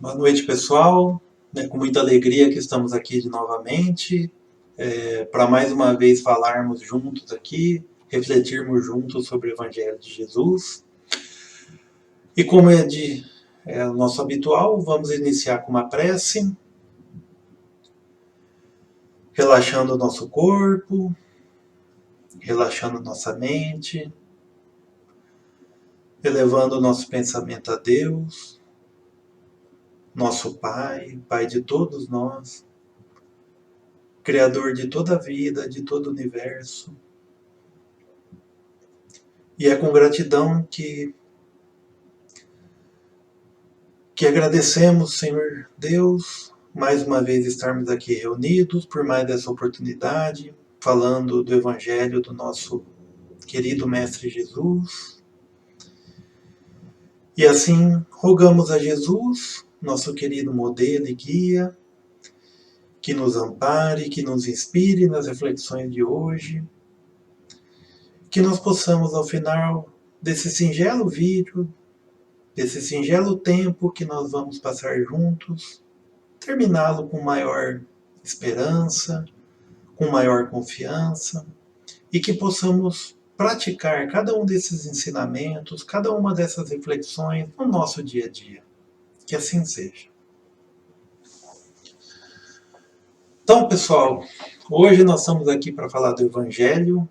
Boa noite, pessoal. Com muita alegria que estamos aqui novamente, para mais uma vez falarmos juntos aqui, refletirmos juntos sobre o Evangelho de Jesus. E como é o nosso habitual, vamos iniciar com uma prece, relaxando o nosso corpo, relaxando nossa mente, elevando o nosso pensamento a Deus, nosso Pai, Pai de todos nós, Criador de toda a vida, de todo o universo. E é com gratidão que agradecemos, Senhor Deus, mais uma vez estarmos aqui reunidos, por mais essa oportunidade, falando do Evangelho do nosso querido Mestre Jesus. E assim, rogamos a Jesus, nosso querido modelo e guia, que nos ampare, que nos inspire nas reflexões de hoje, que nós possamos, ao final desse singelo vídeo, desse singelo tempo que nós vamos passar juntos, terminá-lo com maior esperança, com maior confiança, e que possamos praticar cada um desses ensinamentos, cada uma dessas reflexões no nosso dia a dia. Que assim seja. Então, pessoal, hoje nós estamos aqui para falar do Evangelho,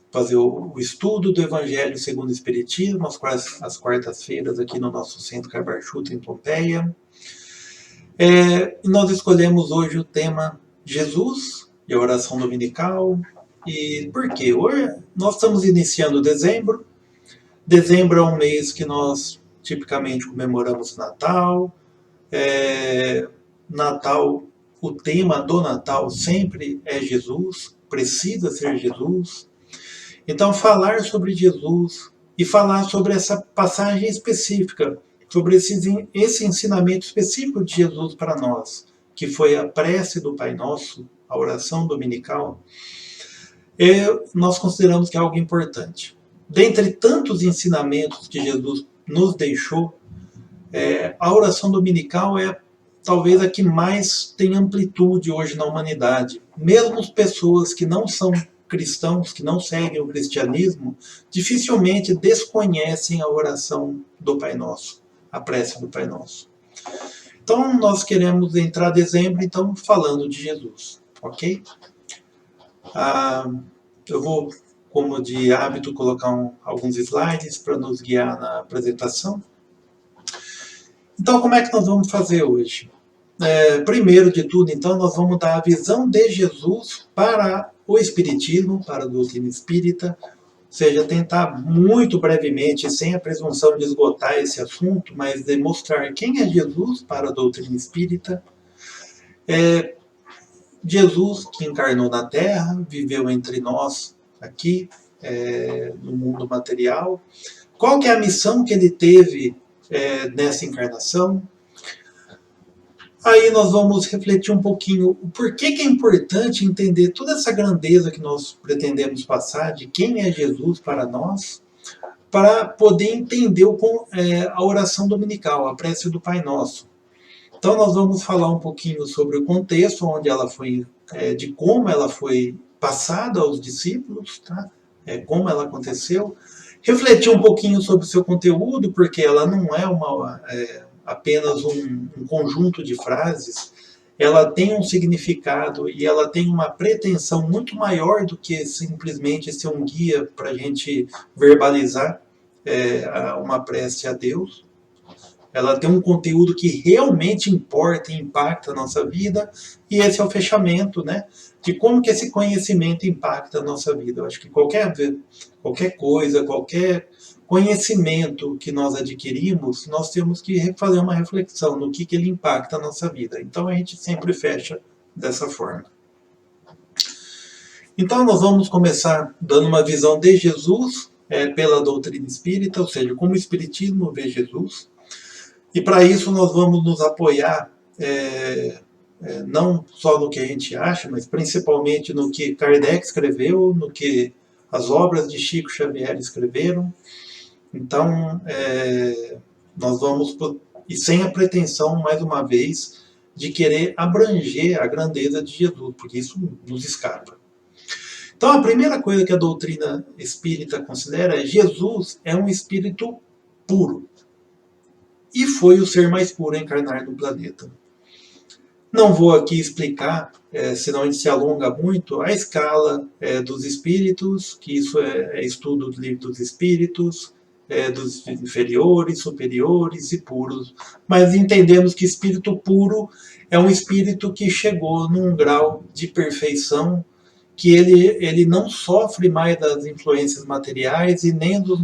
fazer o estudo do Evangelho segundo o Espiritismo, às quartas-feiras aqui no nosso Centro Carbarchuta, em Pompeia. E nós escolhemos hoje o tema Jesus e a oração dominical. E por quê? Hoje nós estamos iniciando dezembro. Dezembro é um mês que nós tipicamente comemoramos Natal. Natal, o tema do Natal sempre é Jesus, precisa ser Jesus. Então, falar sobre Jesus e falar sobre essa passagem específica, sobre esse ensinamento específico de Jesus para nós, que foi a prece do Pai Nosso, a oração dominical, nós consideramos que é algo importante. Dentre tantos ensinamentos que Jesus nos deixou, a oração dominical é talvez a que mais tem amplitude hoje na humanidade. Mesmo pessoas que não são cristãos, que não seguem o cristianismo, dificilmente desconhecem a oração do Pai Nosso, a prece do Pai Nosso. Então, nós queremos entrar em dezembro, então, falando de Jesus, ok? Eu vou, como de hábito, colocar alguns slides para nos guiar na apresentação. Então, como é que nós vamos fazer hoje? Primeiro de tudo, então, nós vamos dar a visão de Jesus para o Espiritismo, para a doutrina espírita, ou seja, tentar muito brevemente, sem a presunção de esgotar esse assunto, mas demonstrar quem é Jesus para a doutrina espírita. Jesus, que encarnou na Terra, viveu entre nós aqui, no mundo material. Qual que é a missão que ele teve nessa encarnação? Aí nós vamos refletir um pouquinho o porquê que é importante entender toda essa grandeza que nós pretendemos passar, de quem é Jesus para nós, para poder entender a oração dominical, a prece do Pai Nosso. Então nós vamos falar um pouquinho sobre o contexto onde ela foi, de como ela foi passada aos discípulos, tá? Como ela aconteceu. Refletir um pouquinho sobre o seu conteúdo, porque ela não é apenas um conjunto de frases, ela tem um significado e ela tem uma pretensão muito maior do que simplesmente ser um guia para a gente verbalizar uma prece a Deus. Ela tem um conteúdo que realmente importa e impacta a nossa vida, e esse é o fechamento, né, de como que esse conhecimento impacta a nossa vida. Eu acho que qualquer coisa, qualquer conhecimento que nós adquirimos, nós temos que fazer uma reflexão no que ele impacta a nossa vida. Então a gente sempre fecha dessa forma. Então nós vamos começar dando uma visão de Jesus pela doutrina espírita, ou seja, como o Espiritismo vê Jesus. E para isso nós vamos nos apoiar não só no que a gente acha, mas principalmente no que Kardec escreveu, no que as obras de Chico Xavier escreveram. Então, nós vamos e sem a pretensão, mais uma vez, de querer abranger a grandeza de Jesus, porque isso nos escapa. Então, a primeira coisa que a doutrina espírita considera é: Jesus é um espírito puro e foi o ser mais puro a encarnar no planeta. Não vou aqui explicar, senão a gente se alonga muito, a escala dos espíritos, que isso é estudo do livro dos espíritos, dos inferiores, superiores e puros. Mas entendemos que espírito puro é um espírito que chegou num grau de perfeição que ele não sofre mais das influências materiais e nem dos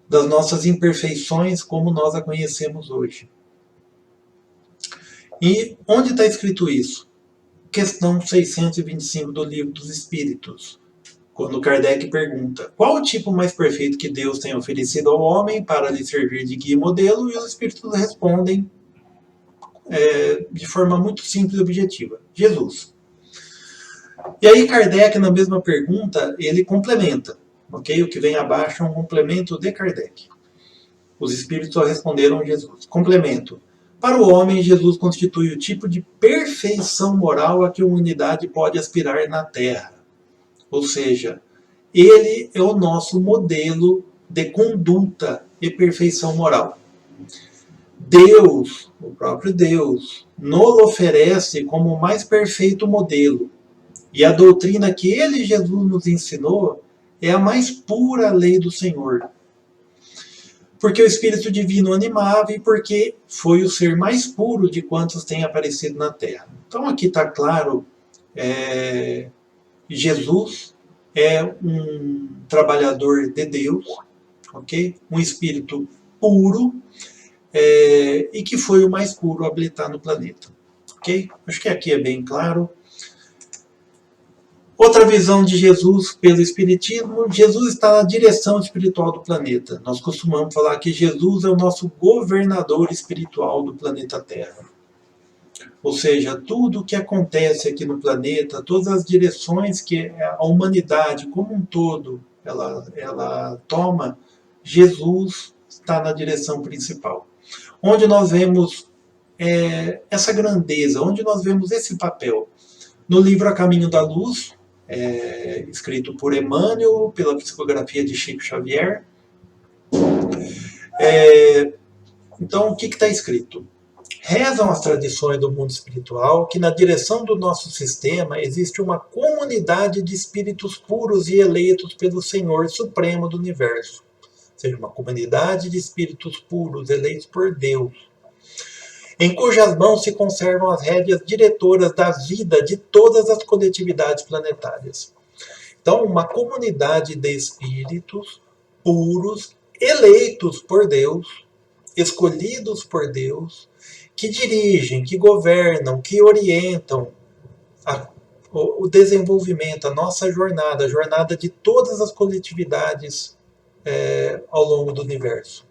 das nossas imperfeições como nós a conhecemos hoje. E onde está escrito isso? Questão 625 do Livro dos Espíritos, quando Kardec pergunta: qual o tipo mais perfeito que Deus tem oferecido ao homem para lhe servir de guia e modelo? E os Espíritos respondem de forma muito simples e objetiva: Jesus. E aí Kardec, na mesma pergunta, ele complementa. Okay? O que vem abaixo é um complemento de Kardec. Os Espíritos só responderam Jesus. Complemento. Para o homem, Jesus constitui o tipo de perfeição moral a que a humanidade pode aspirar na Terra. Ou seja, ele é o nosso modelo de conduta e perfeição moral. Deus, o próprio Deus, nos oferece como o mais perfeito modelo. E a doutrina que ele, Jesus, nos ensinou é a mais pura lei do Senhor. Porque o Espírito Divino animava e porque foi o ser mais puro de quantos têm aparecido na Terra. Então aqui está claro, Jesus é um trabalhador de Deus, ok? Um espírito puro, e que foi o mais puro a habitar no planeta. Ok? Acho que aqui é bem claro. Outra visão de Jesus pelo Espiritismo: Jesus está na direção espiritual do planeta. Nós costumamos falar que Jesus é o nosso governador espiritual do planeta Terra. Ou seja, tudo o que acontece aqui no planeta, todas as direções que a humanidade como um todo ela toma, Jesus está na direção principal. Onde nós vemos essa grandeza, onde nós vemos esse papel? No livro A Caminho da Luz, escrito por Emmanuel, pela psicografia de Chico Xavier. Então, o que está escrito? Rezam as tradições do mundo espiritual que na direção do nosso sistema existe uma comunidade de espíritos puros e eleitos pelo Senhor Supremo do Universo. Ou seja, uma comunidade de espíritos puros eleitos por Deus, em cujas mãos se conservam as rédeas diretoras da vida de todas as coletividades planetárias. Então, uma comunidade de espíritos puros, eleitos por Deus, escolhidos por Deus, que dirigem, que governam, que orientam o desenvolvimento, a nossa jornada, a jornada de todas as coletividades ao longo do universo.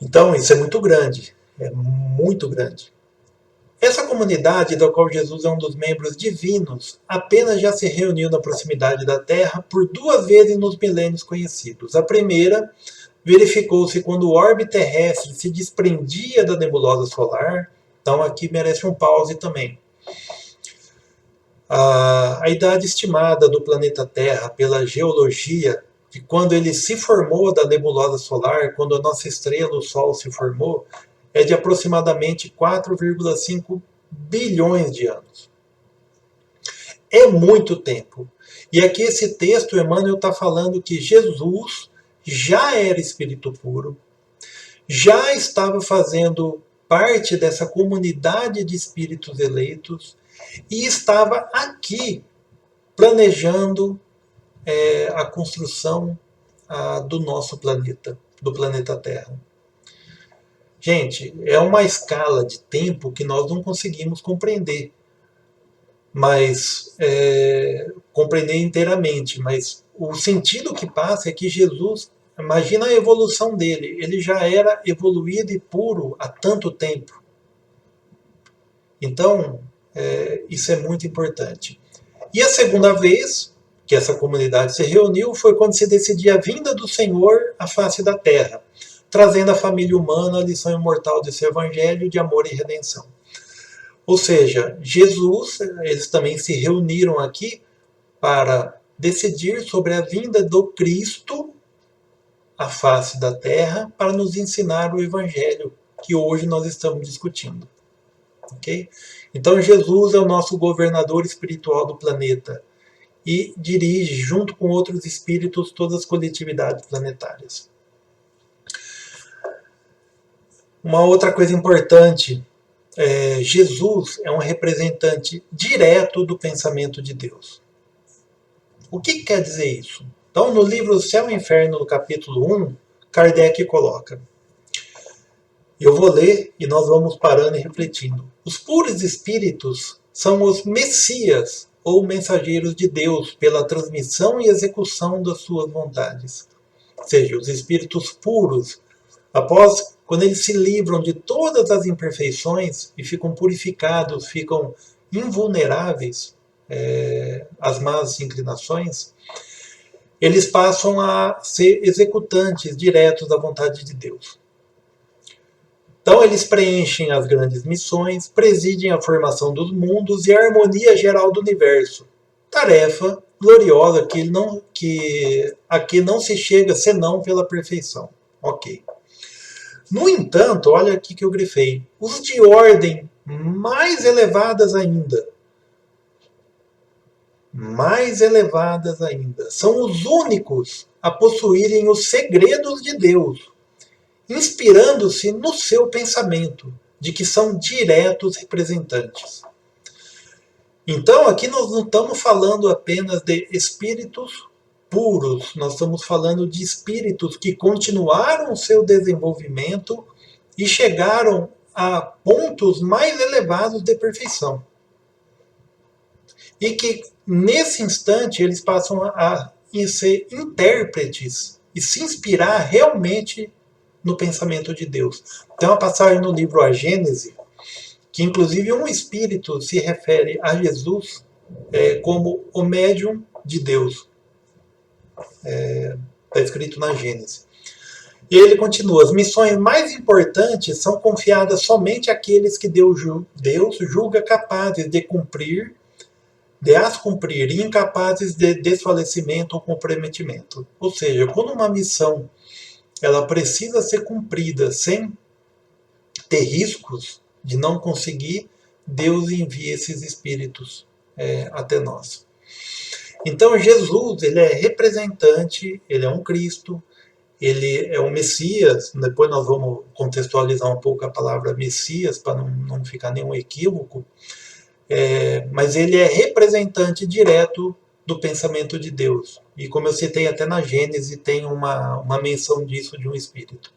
Então, isso é muito grande, é muito grande. Essa comunidade, da qual Jesus é um dos membros divinos, apenas já se reuniu na proximidade da Terra por 2 vezes nos milênios conhecidos. A primeira verificou-se quando o orbe terrestre se desprendia da nebulosa solar. Então aqui merece um pause também. A idade estimada do planeta Terra pela geologia, de quando ele se formou da nebulosa solar, quando a nossa estrela, o Sol, se formou, é de aproximadamente 4,5 bilhões de anos. É muito tempo. E aqui esse texto, Emmanuel está falando que Jesus já era espírito puro, já estava fazendo parte dessa comunidade de espíritos eleitos e estava aqui planejando a construção do nosso planeta, do planeta Terra. Gente, é uma escala de tempo que nós não conseguimos compreender, mas compreender inteiramente, mas o sentido que passa é que Jesus, imagina a evolução dele, ele já era evoluído e puro há tanto tempo. Então, isso é muito importante. E a segunda vez, que essa comunidade se reuniu foi quando se decidia a vinda do Senhor à face da terra, trazendo à família humana a lição imortal desse evangelho de amor e redenção. Ou seja, Jesus, eles também se reuniram aqui para decidir sobre a vinda do Cristo à face da terra para nos ensinar o evangelho que hoje nós estamos discutindo. Ok? Então Jesus é o nosso governador espiritual do planeta e dirige, junto com outros espíritos, todas as coletividades planetárias. Uma outra coisa importante, Jesus é um representante direto do pensamento de Deus. O que quer dizer isso? Então, no livro Céu e Inferno, no capítulo 1, Kardec coloca: eu vou ler e nós vamos parando e refletindo. Os puros espíritos são os messias ou mensageiros de Deus pela transmissão e execução das suas vontades. Ou seja, os espíritos puros, quando eles se livram de todas as imperfeições e ficam purificados, ficam invulneráveis às más inclinações, eles passam a ser executantes diretos da vontade de Deus. Então eles preenchem as grandes missões, presidem a formação dos mundos e a harmonia geral do universo. Tarefa gloriosa que aqui não se chega senão pela perfeição. Ok. No entanto, olha aqui que eu grifei. Os de ordem mais elevadas ainda, são os únicos a possuírem os segredos de Deus, inspirando-se no seu pensamento, de que são diretos representantes. Então, aqui nós não estamos falando apenas de espíritos puros, nós estamos falando de espíritos que continuaram o seu desenvolvimento e chegaram a pontos mais elevados de perfeição. E que, nesse instante, eles passam a ser intérpretes e se inspirar realmente no pensamento de Deus. Tem uma passagem no livro A Gênese, que inclusive um espírito se refere a Jesus como o médium de Deus. Está escrito na Gênese. E ele continua: as missões mais importantes são confiadas somente àqueles que Deus julga capazes de as cumprir e incapazes de desfalecimento ou comprometimento. Ou seja, quando uma missão ela precisa ser cumprida sem ter riscos de não conseguir, Deus envia esses espíritos até nós. Então Jesus, ele é representante, ele é um Cristo, ele é um Messias. Depois nós vamos contextualizar um pouco a palavra Messias para não ficar nenhum equívoco. Mas ele é representante direto do pensamento de Deus. E como eu citei até na Gênese, tem uma menção disso de um espírito.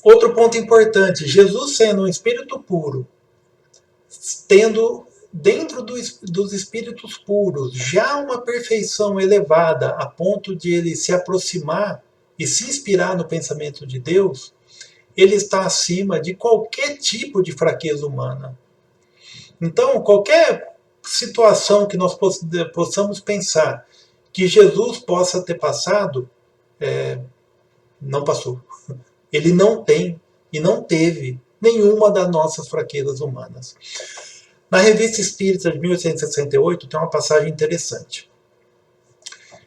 Outro ponto importante: Jesus sendo um espírito puro, tendo dentro dos espíritos puros já uma perfeição elevada a ponto de ele se aproximar e se inspirar no pensamento de Deus, ele está acima de qualquer tipo de fraqueza humana. Então, qualquer situação que nós possamos pensar que Jesus possa ter passado, não passou. Ele não tem e não teve nenhuma das nossas fraquezas humanas. Na Revista Espírita de 1868 tem uma passagem interessante.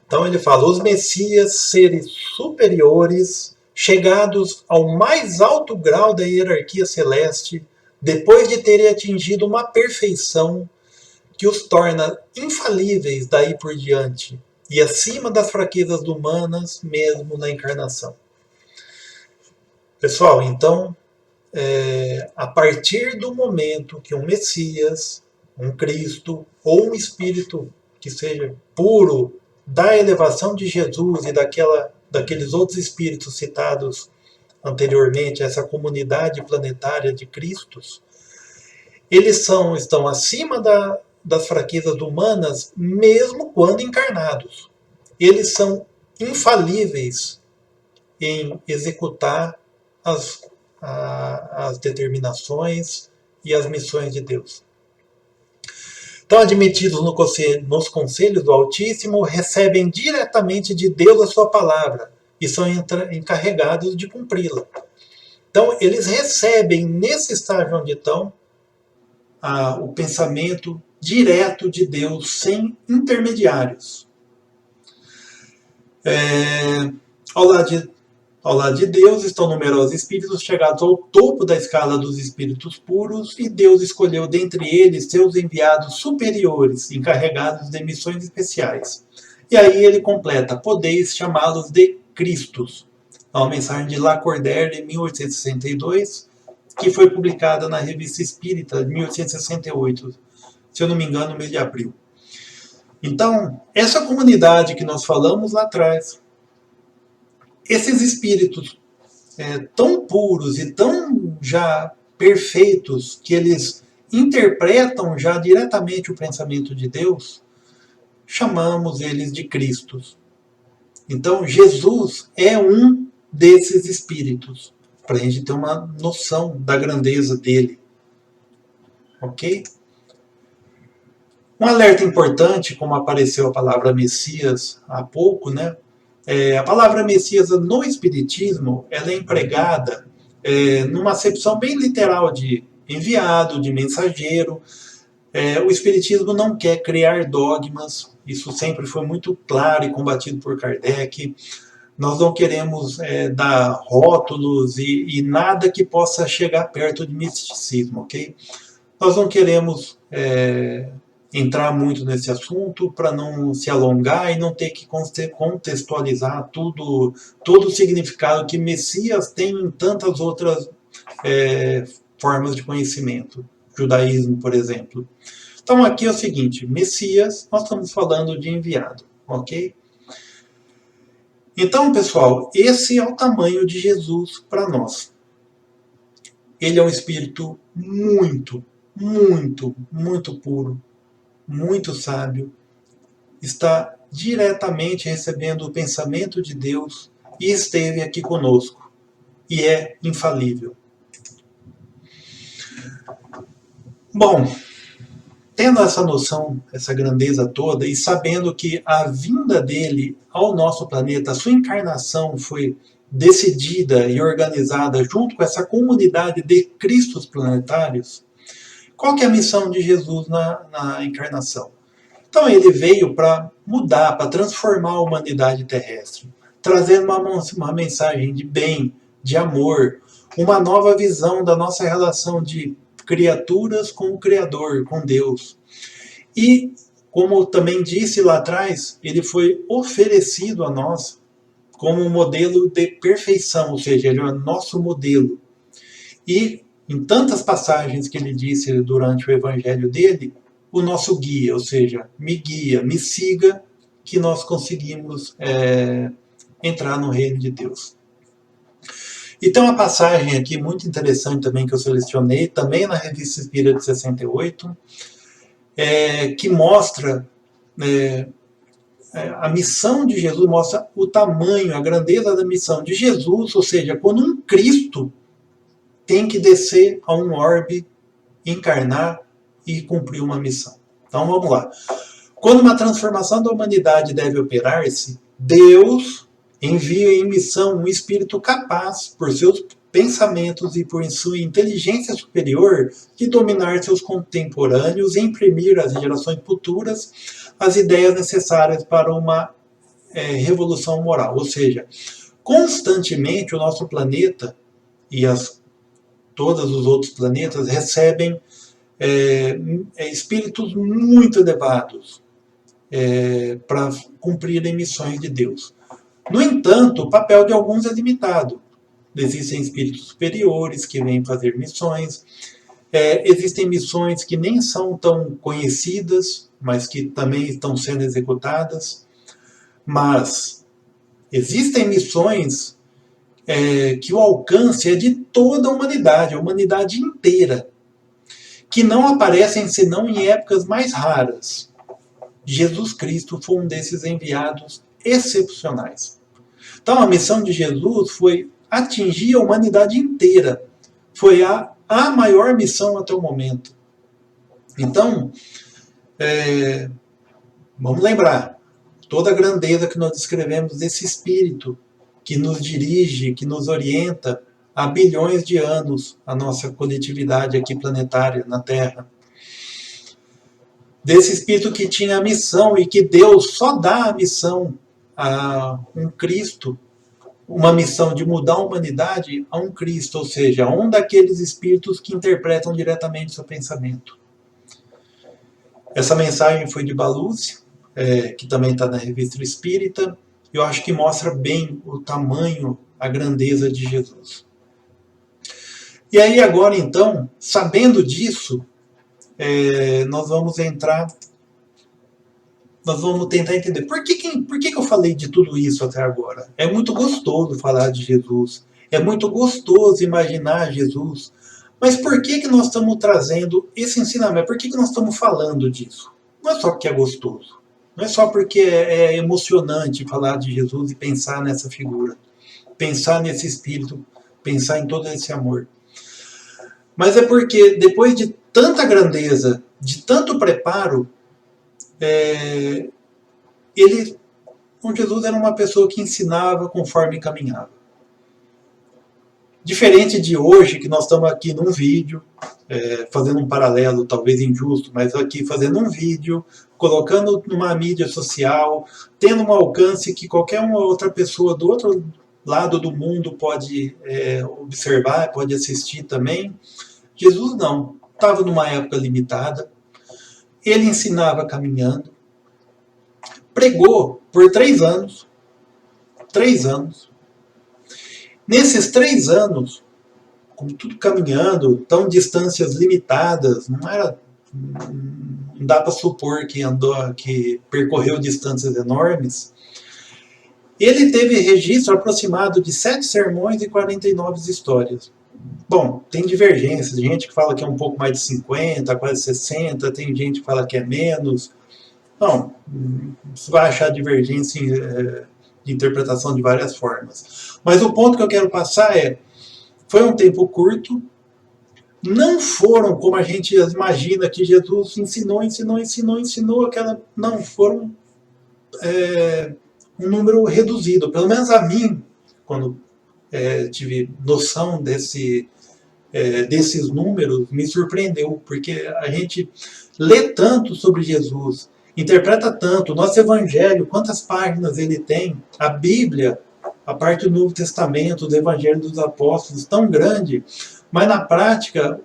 Então ele fala: os Messias, seres superiores, chegados ao mais alto grau da hierarquia celeste, depois de terem atingido uma perfeição que os torna infalíveis daí por diante, e acima das fraquezas humanas, mesmo na encarnação. Pessoal, então, a partir do momento que um Messias, um Cristo, ou um Espírito que seja puro, da elevação de Jesus e daqueles outros Espíritos citados anteriormente, essa comunidade planetária de Cristos, eles estão acima das fraquezas humanas, mesmo quando encarnados. Eles são infalíveis em executar as determinações e as missões de Deus. Estão admitidos nos conselhos do Altíssimo, recebem diretamente de Deus a sua palavra e são encarregados de cumpri-la. Então, eles recebem, nesse estágio onde estão, o pensamento direto de Deus, sem intermediários. Ao lado de Deus estão numerosos espíritos chegados ao topo da escala dos espíritos puros, e Deus escolheu dentre eles seus enviados superiores, encarregados de missões especiais. E aí ele completa: podeis chamá-los de Cristos. É uma mensagem de Lacordaire, de 1862, que foi publicada na Revista Espírita, de 1868, se eu não me engano, no mês de abril. Então, essa comunidade que nós falamos lá atrás, esses espíritos tão puros e tão já perfeitos, que eles interpretam já diretamente o pensamento de Deus, chamamos eles de Cristos. Então, Jesus é um desses espíritos, para a gente ter uma noção da grandeza dele. Ok? Um alerta importante, como apareceu a palavra Messias há pouco, né? A palavra Messias no Espiritismo, ela é empregada numa acepção bem literal de enviado, de mensageiro. O Espiritismo não quer criar dogmas, isso sempre foi muito claro e combatido por Kardec. Nós não queremos dar rótulos e nada que possa chegar perto de misticismo, ok? Nós não queremos entrar muito nesse assunto para não se alongar e não ter que contextualizar todo o significado que Messias tem em tantas outras formas de conhecimento. Judaísmo, por exemplo. Então aqui é o seguinte: Messias, nós estamos falando de enviado, ok? Então, pessoal, esse é o tamanho de Jesus para nós. Ele é um espírito muito, muito, muito puro, muito sábio, está diretamente recebendo o pensamento de Deus e esteve aqui conosco, e é infalível. Bom, tendo essa noção, essa grandeza toda, e sabendo que a vinda dele ao nosso planeta, a sua encarnação foi decidida e organizada junto com essa comunidade de Cristos planetários, qual que é a missão de Jesus na encarnação? Então ele veio para mudar, para transformar a humanidade terrestre, trazendo uma mensagem de bem, de amor, uma nova visão da nossa relação de criaturas com o Criador, com Deus. E, como também disse lá atrás, ele foi oferecido a nós como um modelo de perfeição, ou seja, ele é o nosso modelo. E, em tantas passagens que ele disse durante o evangelho dele, o nosso guia, ou seja, me guia, me siga, que nós conseguimos entrar no reino de Deus. E tem uma passagem aqui muito interessante também que eu selecionei, também na Revista Espírita de 68, que mostra a missão de Jesus, mostra o tamanho, a grandeza da missão de Jesus, ou seja, quando um Cristo tem que descer a um orbe, encarnar e cumprir uma missão. Então vamos lá. Quando uma transformação da humanidade deve operar-se, Deus envia em missão um espírito capaz, por seus pensamentos e por sua inteligência superior, de dominar seus contemporâneos e imprimir às gerações futuras as ideias necessárias para uma revolução moral. Ou seja, constantemente o nosso planeta e todos os outros planetas recebem espíritos muito elevados para cumprirem missões de Deus. No entanto, o papel de alguns é limitado. Existem espíritos superiores que vêm fazer missões. Existem missões que nem são tão conhecidas, mas que também estão sendo executadas. Mas existem missões que o alcance é de toda a humanidade inteira, que não aparecem senão em épocas mais raras. Jesus Cristo foi um desses enviados excepcionais. Então a missão de Jesus foi atingir a humanidade inteira. Foi a maior missão até o momento. Então, Vamos lembrar, toda a grandeza que nós descrevemos desse Espírito que nos dirige, que nos orienta há bilhões de anos a nossa coletividade aqui planetária na Terra. Desse Espírito que tinha a missão e que Deus só dá a missão a um Cristo, uma missão de mudar a humanidade a um Cristo, ou seja, a um daqueles espíritos que interpretam diretamente o seu pensamento. Essa mensagem foi de Balucci, que também está na Revista Espírita. Eu acho que mostra bem o tamanho, a grandeza de Jesus. E aí agora então, sabendo disso, nós vamos tentar entender por que eu falei de tudo isso até agora. É muito gostoso falar de Jesus, é muito gostoso imaginar Jesus, mas por que nós estamos trazendo esse ensinamento? Por que nós estamos falando disso? Não é só porque é gostoso, não é só porque é emocionante falar de Jesus e pensar nessa figura, pensar nesse Espírito, pensar em todo esse amor. Mas é porque depois de tanta grandeza, de tanto preparo, Jesus era uma pessoa que ensinava conforme caminhava. Diferente de hoje, que nós estamos aqui num vídeo, fazendo um paralelo, talvez injusto, mas aqui fazendo um vídeo, colocando numa mídia social, tendo um alcance que qualquer uma outra pessoa do outro lado do mundo pode observar, pode assistir também. Jesus não, estava numa época limitada, ele ensinava caminhando, pregou por 3 anos. 3 anos. Nesses 3 anos, como tudo caminhando, tão distâncias limitadas, não dá para supor que percorreu distâncias enormes. Ele teve registro aproximado de 7 sermões e 49 histórias. Bom, tem divergências, tem gente que fala que é um pouco mais de 50, quase 60, tem gente que fala que é menos. Não, você vai achar divergência de interpretação de várias formas. Mas o ponto que eu quero passar foi um tempo curto, não foram como a gente imagina que Jesus ensinou, não, foram um número reduzido, pelo menos a mim, quando tive noção desses números, me surpreendeu, porque a gente lê tanto sobre Jesus, interpreta tanto, o nosso Evangelho, quantas páginas ele tem, a Bíblia, a parte do Novo Testamento, do Evangelho dos Apóstolos, tão grande, mas na prática,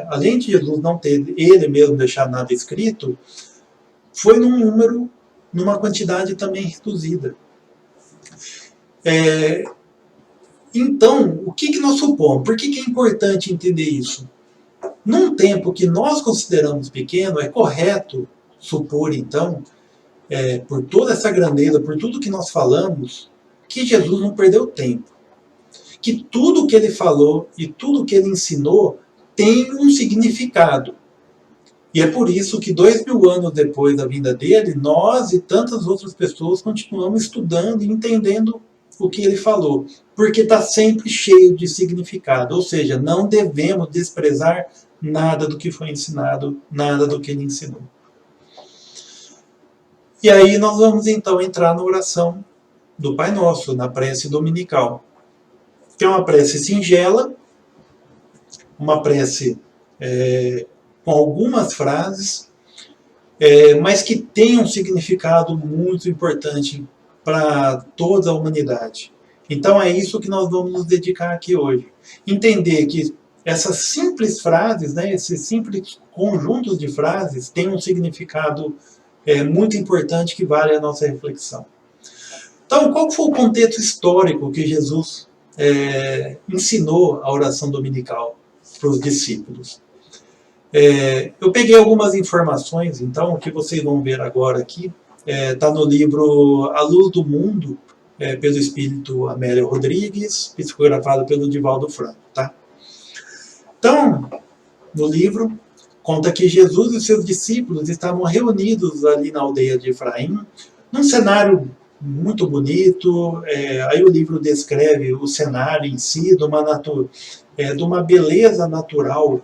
além de Jesus não ter ele mesmo deixado nada escrito, foi numa quantidade também reduzida. Então, o que nós supomos? Por que é importante entender isso? Num tempo que nós consideramos pequeno, é correto supor, então, por toda essa grandeza, por tudo que nós falamos, que Jesus não perdeu tempo. Que tudo que ele falou e tudo que ele ensinou tem um significado. E é por isso que 2000 anos depois da vinda dele, nós e tantas outras pessoas continuamos estudando e entendendo o que ele falou, porque está sempre cheio de significado, ou seja, não devemos desprezar nada do que foi ensinado, nada do que ele ensinou. E aí nós vamos então entrar na oração do Pai Nosso, na prece dominical, que é uma prece singela, uma prece com algumas frases, mas que tem um significado muito importante para toda a humanidade. Então é isso que nós vamos nos dedicar aqui hoje. Entender que essas simples frases, esses simples conjuntos de frases, têm um significado muito importante que vale a nossa reflexão. Então, qual foi o contexto histórico que Jesus ensinou a oração dominical para os discípulos? Eu peguei algumas informações, então, o que vocês vão ver agora aqui, está no livro A Luz do Mundo, pelo espírito Amélia Rodrigues, psicografado pelo Divaldo Franco. Tá? Então, no livro, conta que Jesus e seus discípulos estavam reunidos ali na aldeia de Efraim, num cenário muito bonito. Aí o livro descreve o cenário em si, de uma beleza natural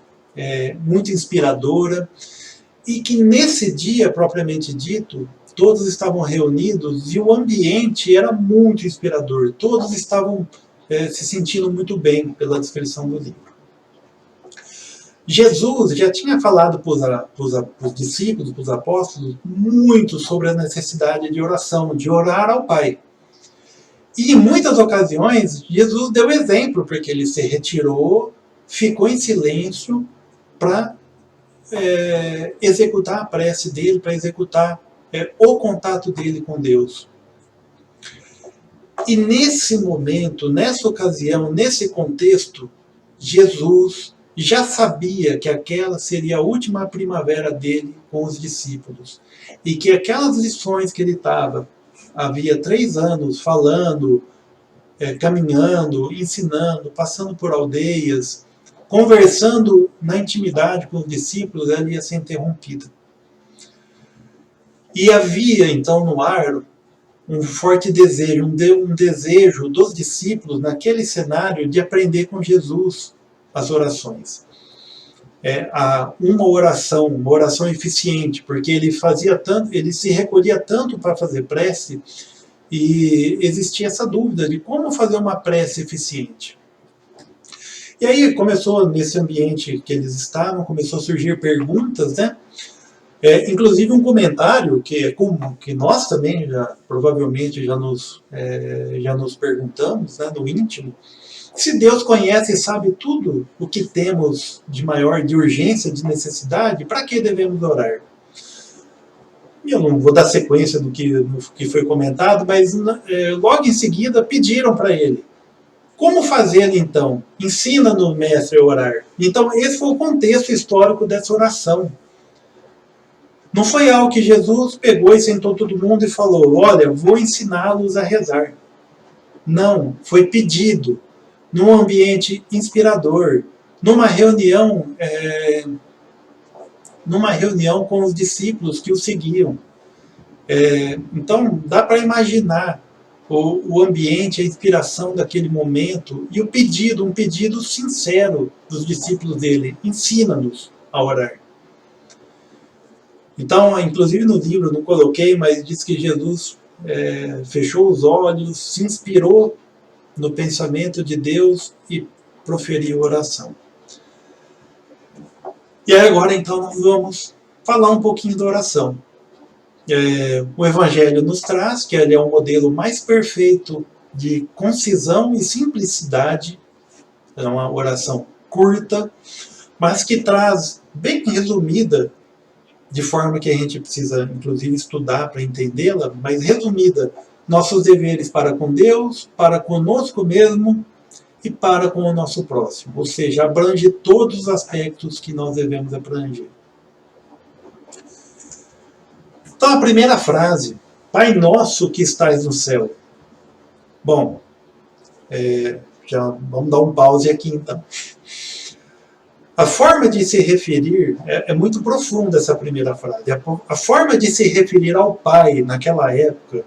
muito inspiradora. e que nesse dia, propriamente dito, todos estavam reunidos e o ambiente era muito inspirador. Todos estavam se sentindo muito bem pela descrição do livro. Jesus já tinha falado para os discípulos, para os apóstolos, muito sobre a necessidade de oração, de orar ao Pai. E em muitas ocasiões, Jesus deu exemplo, porque ele se retirou, ficou em silêncio para executar a prece dele, para executar o contato dele com Deus. E nesse momento, nessa ocasião, nesse contexto, Jesus já sabia que aquela seria a última primavera dele com os discípulos. E que aquelas lições que ele estava havia 3 anos falando, caminhando, ensinando, passando por aldeias, conversando na intimidade com os discípulos, ela ia ser interrompida. E havia então no ar um forte desejo, um desejo dos discípulos naquele cenário de aprender com Jesus as orações. Uma oração eficiente, porque ele fazia tanto, ele se recolhia tanto para fazer prece, e existia essa dúvida de como fazer uma prece eficiente. E aí começou, nesse ambiente que eles estavam, começou a surgir perguntas, né? Inclusive um comentário que é comum, que nós também provavelmente já nos perguntamos, né, no íntimo. Se Deus conhece e sabe tudo o que temos de maior, de urgência, de necessidade, para que devemos orar? Eu não vou dar sequência do que foi comentado, mas logo em seguida pediram para ele: como fazê-lo então? Ensina no mestre a orar. Então esse foi o contexto histórico dessa oração. Não foi algo que Jesus pegou e sentou todo mundo e falou: olha, vou ensiná-los a rezar. Não, foi pedido num ambiente inspirador, numa reunião com os discípulos que o seguiam. Então dá para imaginar o ambiente, a inspiração daquele momento e um pedido sincero dos discípulos dele: ensina-nos a orar. Então, inclusive no livro, não coloquei, mas diz que Jesus fechou os olhos, se inspirou no pensamento de Deus e proferiu oração. E agora, então, nós vamos falar um pouquinho da oração. O Evangelho nos traz que ele é um modelo mais perfeito de concisão e simplicidade. É uma oração curta, mas que traz, bem resumida, de forma que a gente precisa, inclusive, estudar para entendê-la, mas resumida, nossos deveres para com Deus, para conosco mesmo e para com o nosso próximo. Ou seja, abrange todos os aspectos que nós devemos abranger. Então, a primeira frase: Pai nosso que estais no céu. Bom, já vamos dar um pause aqui então. A forma de se referir é muito profunda, essa primeira frase. A forma de se referir ao Pai naquela época,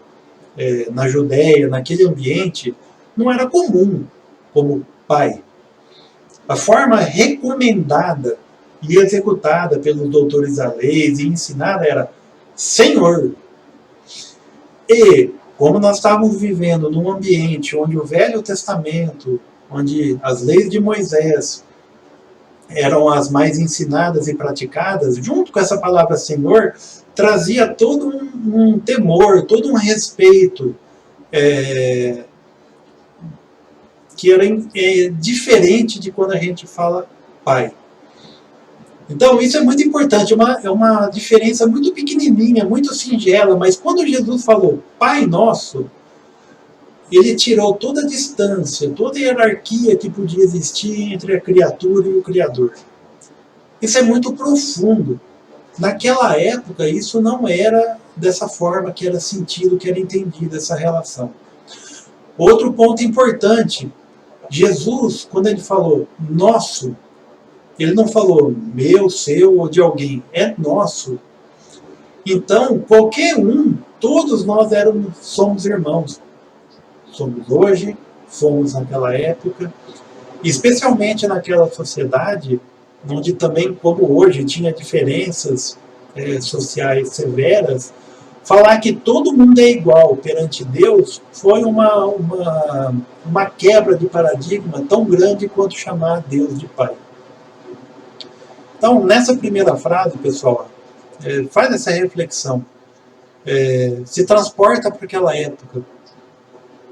na Judéia, naquele ambiente, não era comum como Pai. A forma recomendada e executada pelos doutores da lei e ensinada era Senhor. E, como nós estávamos vivendo num ambiente onde o Velho Testamento, onde as leis de Moisés eram as mais ensinadas e praticadas, junto com essa palavra Senhor, trazia todo um temor, todo um respeito, que era diferente de quando a gente fala Pai. Então isso é muito importante, é uma diferença muito pequenininha, muito singela, mas quando Jesus falou Pai Nosso, ele tirou toda a distância, toda a hierarquia que podia existir entre a criatura e o Criador. Isso é muito profundo. Naquela época, isso não era dessa forma que era sentido, que era entendido, essa relação. Outro ponto importante: Jesus, quando ele falou nosso, ele não falou meu, seu ou de alguém, é nosso. Então, qualquer um, todos nós somos irmãos. Somos hoje, fomos naquela época, especialmente naquela sociedade onde também, como hoje, tinha diferenças sociais severas, falar que todo mundo é igual perante Deus foi uma quebra de paradigma tão grande quanto chamar Deus de Pai. Então, nessa primeira frase, pessoal, faz essa reflexão. Se transporta para aquela época.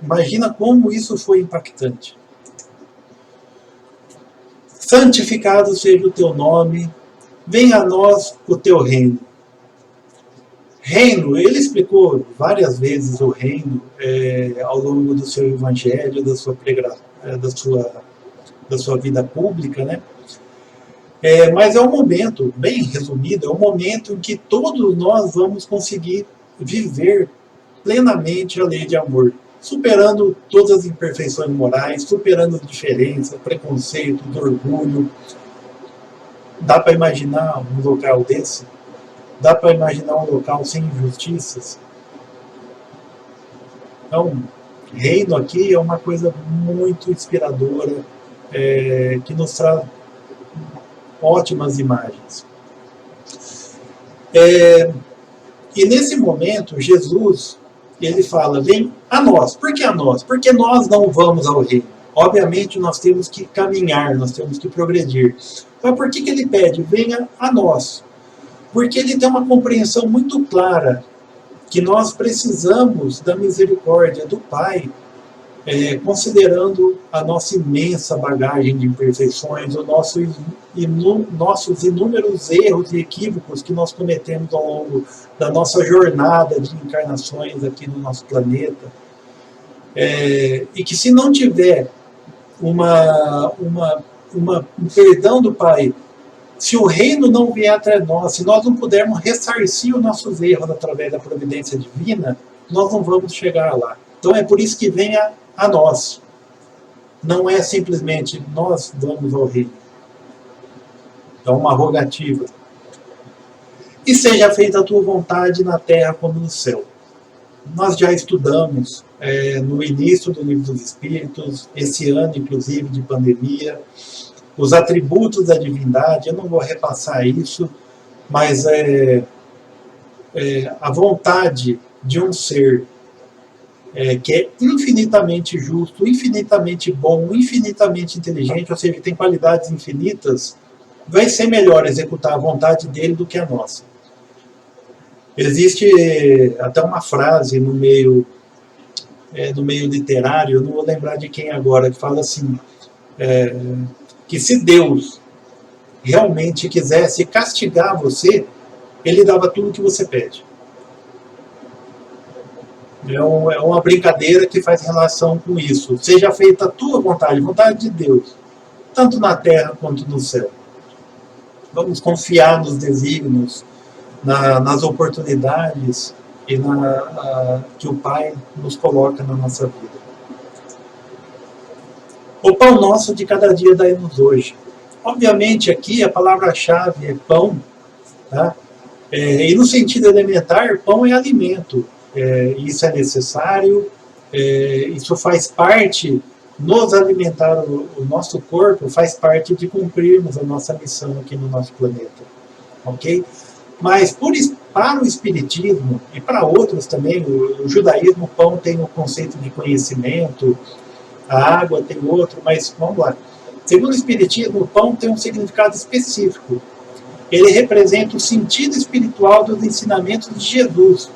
Imagina como isso foi impactante. Santificado seja o teu nome, venha a nós o teu reino. Reino, ele explicou várias vezes o reino ao longo do seu evangelho, da sua vida pública, né? Mas é um momento, bem resumido, é um momento em que todos nós vamos conseguir viver plenamente a lei de amor, superando todas as imperfeições morais, superando as diferenças, preconceitos, orgulho. Dá para imaginar um local desse? Dá para imaginar um local sem injustiças? Então, reino aqui é uma coisa muito inspiradora, que nos traz ótimas imagens. E nesse momento, Jesus, ele fala, vem a nós. Por que a nós? Porque nós não vamos ao reino. Obviamente, nós temos que caminhar, nós temos que progredir. Mas por que ele pede? Venha a nós. Porque ele tem uma compreensão muito clara que nós precisamos da misericórdia do Pai, considerando a nossa imensa bagagem de imperfeições, nossos inúmeros erros e equívocos que nós cometemos ao longo da nossa jornada de encarnações aqui no nosso planeta, e que se não tiver um perdão do Pai, se o reino não vier até nós, se nós não pudermos ressarcir os nossos erros através da providência divina, nós não vamos chegar lá. Então é por isso que venha a nós. Não é simplesmente nós vamos ao reino. É uma rogativa. E seja feita a tua vontade na terra como no céu. Nós já estudamos no início do Livro dos Espíritos, esse ano inclusive de pandemia, os atributos da divindade. Eu não vou repassar isso, mas a vontade de um ser que é infinitamente justo, infinitamente bom, infinitamente inteligente, ou seja, tem qualidades infinitas, vai ser melhor executar a vontade dele do que a nossa. Existe até uma frase no meio literário, eu não vou lembrar de quem agora, que fala assim, que se Deus realmente quisesse castigar você, ele dava tudo o que você pede. É uma brincadeira que faz relação com isso. Seja feita a tua vontade, vontade de Deus, tanto na terra quanto no céu. Vamos confiar nos desígnios, nas oportunidades e que o Pai nos coloca na nossa vida. O pão nosso de cada dia dai-nos hoje. Obviamente aqui a palavra-chave é pão, tá? E no sentido elementar, pão é alimento. Isso é necessário, isso faz parte, nos alimentar o nosso corpo, faz parte de cumprirmos a nossa missão aqui no nosso planeta. Ok? Mas para o Espiritismo e para outros também, o judaísmo, o pão tem o conceito de conhecimento, a água tem outro, mas vamos lá. Segundo o Espiritismo, o pão tem um significado específico. Ele representa o sentido espiritual dos ensinamentos de Jesus,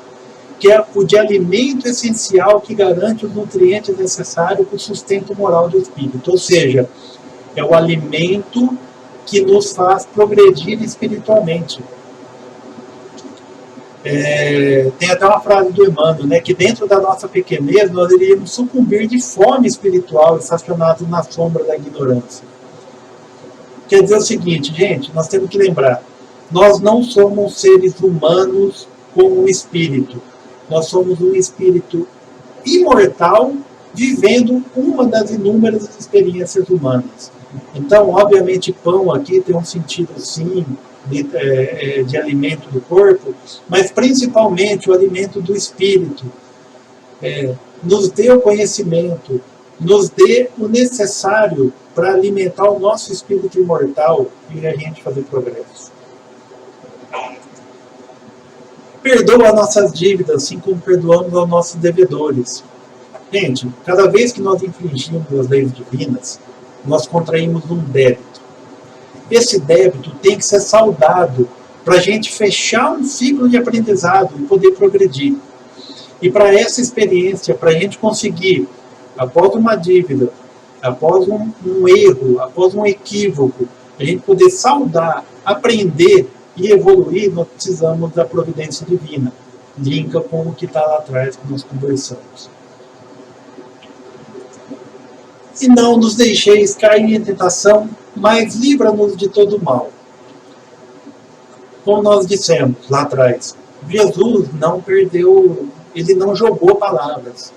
que é o de alimento essencial que garante os nutrientes necessários para o sustento moral do espírito. Ou seja, é o alimento que nos faz progredir espiritualmente. Tem até uma frase do Emmanuel, né, que dentro da nossa pequenez nós iríamos sucumbir de fome espiritual, estacionados na sombra da ignorância. Quer dizer o seguinte, gente, nós temos que lembrar, nós não somos seres humanos com um espírito. Nós somos um espírito imortal vivendo uma das inúmeras experiências humanas. Então, obviamente, pão aqui tem um sentido, sim, de alimento do corpo, mas principalmente o alimento do espírito. Nos dê o conhecimento, nos dê o necessário para alimentar o nosso espírito imortal e a gente fazer progresso. Perdoa nossas dívidas, assim como perdoamos aos nossos devedores. Gente, cada vez que nós infringimos as leis divinas, nós contraímos um débito. Esse débito tem que ser saldado para a gente fechar um ciclo de aprendizado e poder progredir. E para essa experiência, para a gente conseguir, após uma dívida, após um erro, após um equívoco, a gente poder saldar, aprender e evoluir, nós precisamos da providência divina. Linka com o que está lá atrás que nós conversamos. E não nos deixeis cair em tentação, mas livra-nos de todo mal. Como nós dissemos lá atrás, Jesus não perdeu, ele não jogou palavras.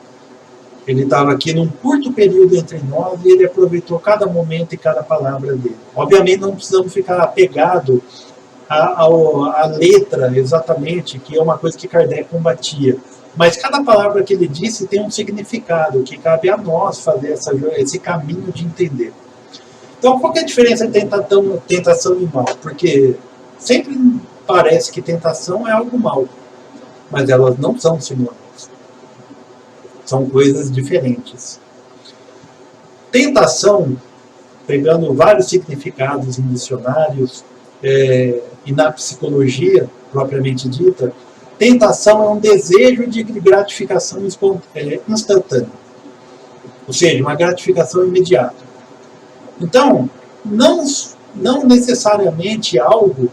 Ele estava aqui num curto período entre nós e ele aproveitou cada momento e cada palavra dele. Obviamente não precisamos ficar apegados à letra exatamente, que é uma coisa que Kardec combatia. Mas cada palavra que ele disse tem um significado, que cabe a nós fazer esse caminho de entender. Então, qual que é a diferença entre tentação e mal? Porque sempre parece que tentação é algo mal, mas elas não são sinônimos. São coisas diferentes. Tentação, pegando vários significados em dicionários e na psicologia propriamente dita, tentação é um desejo de gratificação instantânea. Ou seja, uma gratificação imediata. Então, não necessariamente algo,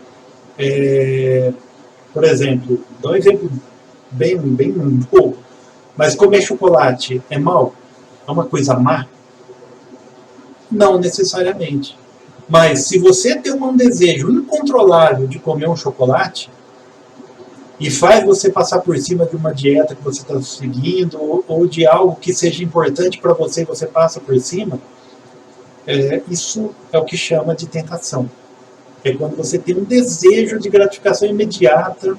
por exemplo, dou um exemplo bem pouco, mas comer chocolate é mal? É uma coisa má? Não necessariamente. Mas se você tem um desejo incontrolável de comer um chocolate, e faz você passar por cima de uma dieta que você está seguindo, ou de algo que seja importante para você e você passa por cima, isso é o que chama de tentação. É quando você tem um desejo de gratificação imediata,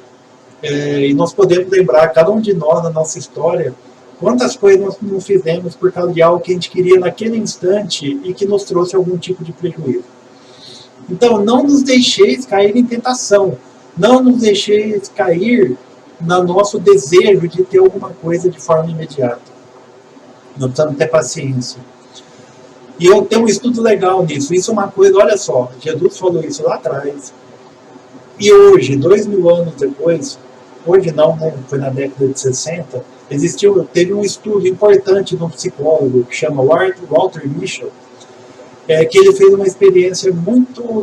e nós podemos lembrar, cada um de nós, na nossa história, quantas coisas nós não fizemos por causa de algo que a gente queria naquele instante e que nos trouxe algum tipo de prejuízo. Então, não nos deixeis cair em tentação. Não nos deixeis cair no nosso desejo de ter alguma coisa de forma imediata. Nós precisamos ter paciência. E eu tenho um estudo legal nisso. Isso é uma coisa, olha só, Jesus falou isso lá atrás. E hoje, 2000 anos depois, hoje não, né, foi na década de 60, teve um estudo importante de um psicólogo que chama Walter Mischel, que ele fez uma experiência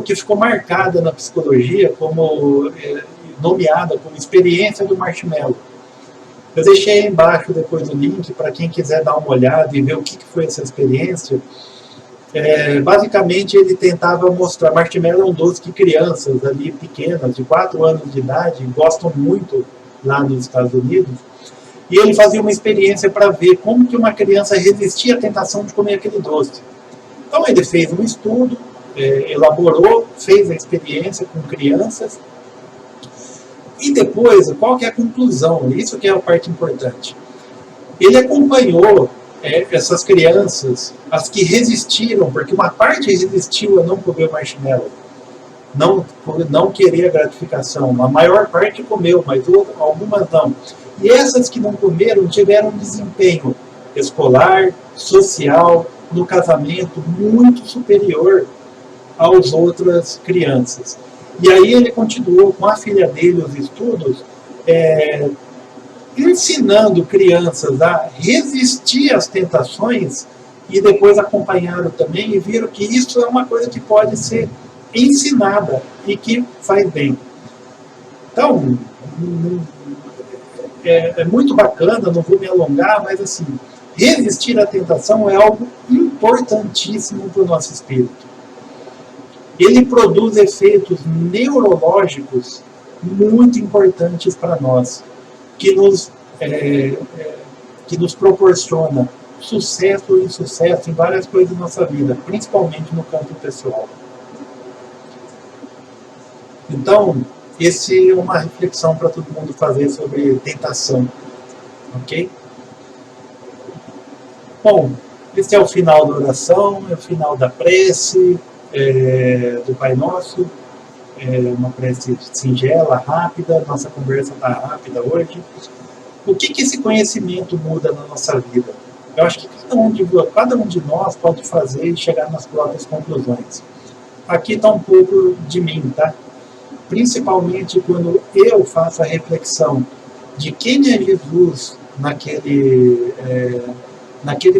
que ficou marcada na psicologia, nomeada como experiência do marshmallow. Eu deixei aí embaixo depois o link para quem quiser dar uma olhada e ver o que foi essa experiência. Basicamente ele tentava mostrar, marshmallow é um doce que crianças ali pequenas, de 4 anos de idade, gostam muito lá nos Estados Unidos, e ele fazia uma experiência para ver como que uma criança resistia à tentação de comer aquele doce. Então ele fez um estudo, elaborou, fez a experiência com crianças, e depois, qual que é a conclusão? Isso que é a parte importante. Ele acompanhou essas crianças, as que resistiram, porque uma parte resistiu a não comer marshmallow, não querer a gratificação, a maior parte comeu, mas algumas não. E essas que não comeram tiveram um desempenho escolar, social, no casamento muito superior às outras crianças. E aí ele continuou com a filha dele os estudos, ensinando crianças a resistir às tentações, e depois acompanharam também e viram que isso é uma coisa que pode ser ensinada e que faz bem. Então, é muito bacana, não vou me alongar, mas assim, resistir à tentação é algo importantíssimo para o nosso espírito. Ele produz efeitos neurológicos muito importantes para nós, que nos proporciona sucesso e insucesso em várias coisas da nossa vida, principalmente no campo pessoal. Então, esse é uma reflexão para todo mundo fazer sobre tentação, ok? Bom, esse é o final da oração, é o final da prece, do Pai Nosso. uma prece singela, rápida, nossa conversa está rápida hoje. O que esse conhecimento muda na nossa vida? Eu acho que cada um de nós pode fazer e chegar nas próprias conclusões. Aqui está um pouco de mim, tá? Principalmente quando eu faço a reflexão de quem é Jesus naquele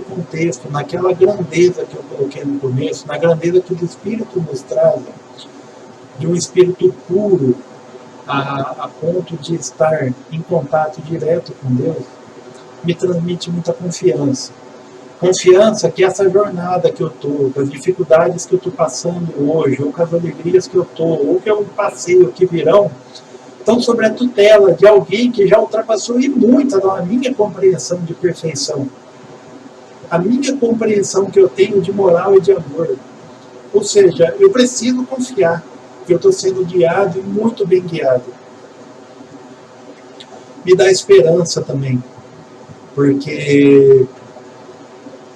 contexto, naquela grandeza que eu coloquei no começo, na grandeza que o Espírito nos traz, de um Espírito puro, a ponto de estar em contato direto com Deus, me transmite muita confiança. Confiança que essa jornada que eu estou, com as dificuldades que eu estou passando hoje, ou com as alegrias que eu estou, ou que eu passei, ou que virão, estão sobre a tutela de alguém que já ultrapassou e muito a minha compreensão de perfeição. A minha compreensão que eu tenho de moral e de amor. Ou seja, eu preciso confiar que eu estou sendo guiado e muito bem guiado. Me dá esperança também, porque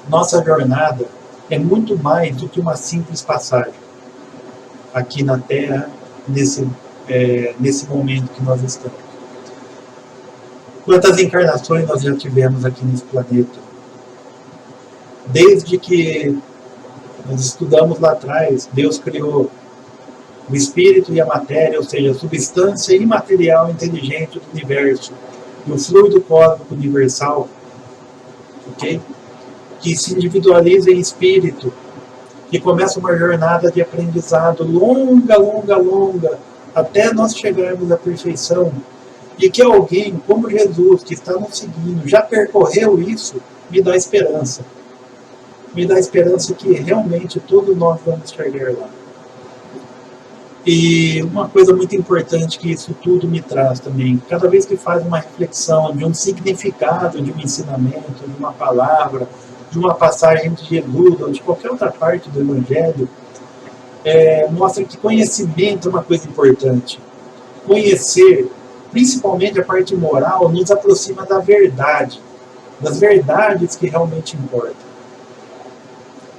nossa jornada é muito mais do que uma simples passagem aqui na Terra, nesse momento que nós estamos. Quantas encarnações nós já tivemos aqui nesse planeta? Desde que nós estudamos lá atrás, Deus criou o espírito e a matéria, ou seja, a substância imaterial inteligente do universo, e o fluido cósmico universal, ok? Que se individualiza em espírito, que começa uma jornada de aprendizado longa, longa, longa, até nós chegarmos à perfeição, e que alguém como Jesus, que está nos seguindo, já percorreu isso, me dá esperança. Me dá esperança que realmente todos nós vamos chegar lá. E uma coisa muito importante que isso tudo me traz também, cada vez que faz uma reflexão de um significado de um ensinamento, de uma palavra, de uma passagem de Jesus ou de qualquer outra parte do Evangelho, mostra que conhecimento é uma coisa importante. Conhecer, principalmente a parte moral, nos aproxima da verdade, das verdades que realmente importam.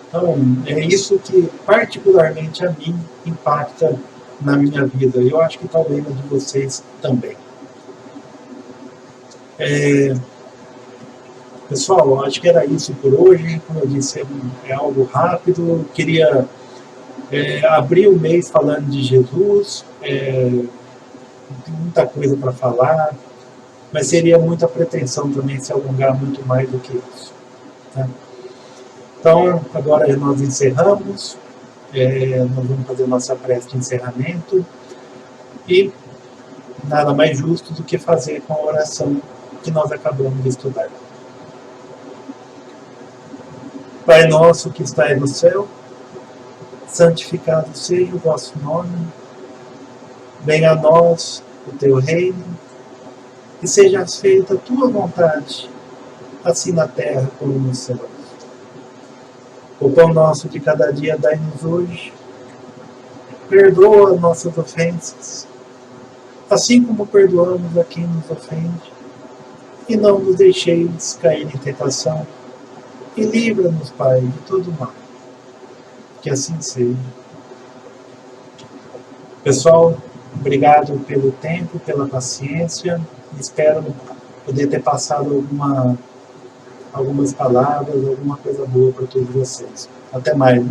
Então, é isso que particularmente a mim impacta na minha vida. Eu acho que talvez na de vocês também. Pessoal, acho que era isso por hoje. Como eu disse, é algo rápido. Eu queria abrir o mês falando de Jesus. Tem muita coisa para falar, mas seria muita pretensão também se alongar muito mais do que isso. Tá? Então, agora nós encerramos. Nós vamos fazer nossa prece de encerramento. E nada mais justo do que fazer com a oração que nós acabamos de estudar. Pai nosso que estais no céu, santificado seja o vosso nome, venha a nós o teu reino, e seja feita a tua vontade, assim na terra como no céu. O pão nosso de cada dia dai-nos hoje, perdoa as nossas ofensas, assim como perdoamos a quem nos ofende, e não nos deixeis cair em tentação, e livra-nos, Pai, de todo mal. Que assim seja. Pessoal, obrigado pelo tempo, pela paciência. Espero poder ter passado algumas palavras, alguma coisa boa para todos vocês. Até mais.